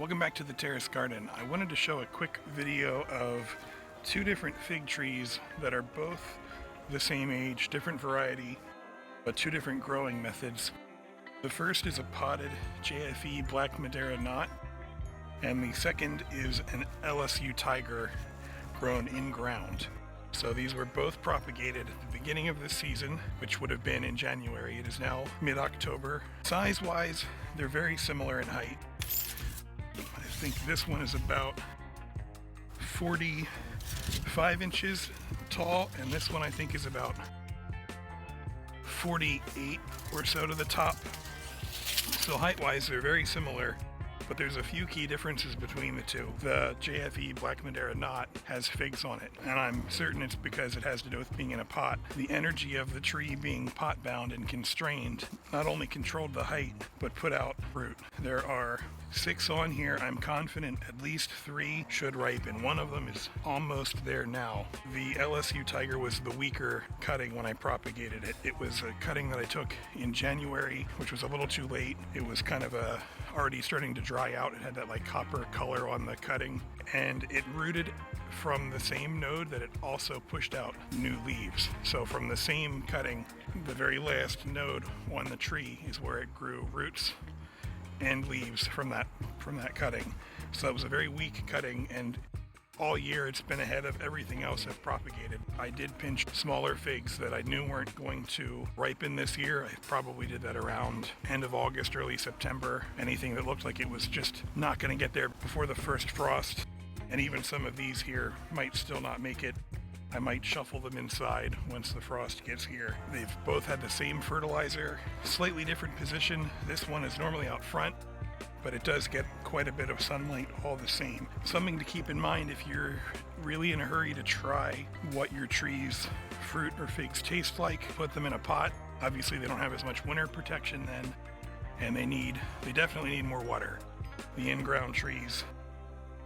Welcome back to the Terrace Garden. I wanted to show a quick video of two different fig trees that are both the same age, different variety, but two different growing methods. The first is a potted JFE Black Madeira knot, and the second is an LSU Tiger grown in ground. So these were both propagated at the beginning of this season, which would have been in January. It is now mid-October. Size-wise, they're very similar in height. I think this one is about 45 inches tall, and this one I think is about 48 or so to the top. So height-wise, they're very similar, but there's a few key differences between the two. The JFE Black Madeira knot has figs on it, and I'm certain it's because it has to do with being in a pot. The energy of the tree being pot-bound and constrained not only controlled the height, but put out fruit. There are 6 on here. I'm confident at least 3 should ripen. One of them is almost there now. The LSU Tiger was the weaker cutting when I propagated it. It was a cutting that I took in January, which was a little too late. It was kind of already starting to dry out. It had that like copper color on the cutting, and it rooted from the same node that it also pushed out new leaves. So from the same cutting, the very last node on the tree is where it grew roots and leaves from that cutting. So it was a very weak cutting, and all year it's been ahead of everything else I've propagated. I did pinch smaller figs that I knew weren't going to ripen this year. I probably did that around end of August, early September. Anything that looked like it was just not going to get there before the first frost. And even some of these here might still not make it. I might shuffle them inside once the frost gets here. They've both had the same fertilizer, slightly different position. This one is normally out front, but it does get quite a bit of sunlight all the same. Something to keep in mind if you're really in a hurry to try what your trees, fruit or figs taste like, put them in a pot. Obviously they don't have as much winter protection then, and they definitely need more water. The in-ground trees,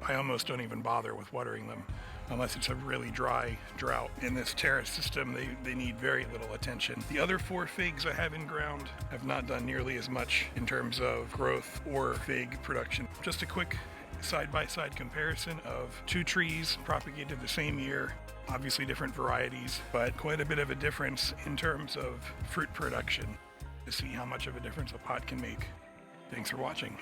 I almost don't even bother with watering them unless it's a really dry drought. In this terrace system, they need very little attention. The other 4 figs I have in ground have not done nearly as much in terms of growth or fig production. Just a quick side-by-side comparison of 2 trees propagated the same year, obviously different varieties, but quite a bit of a difference in terms of fruit production to see how much of a difference a pot can make. Thanks for watching.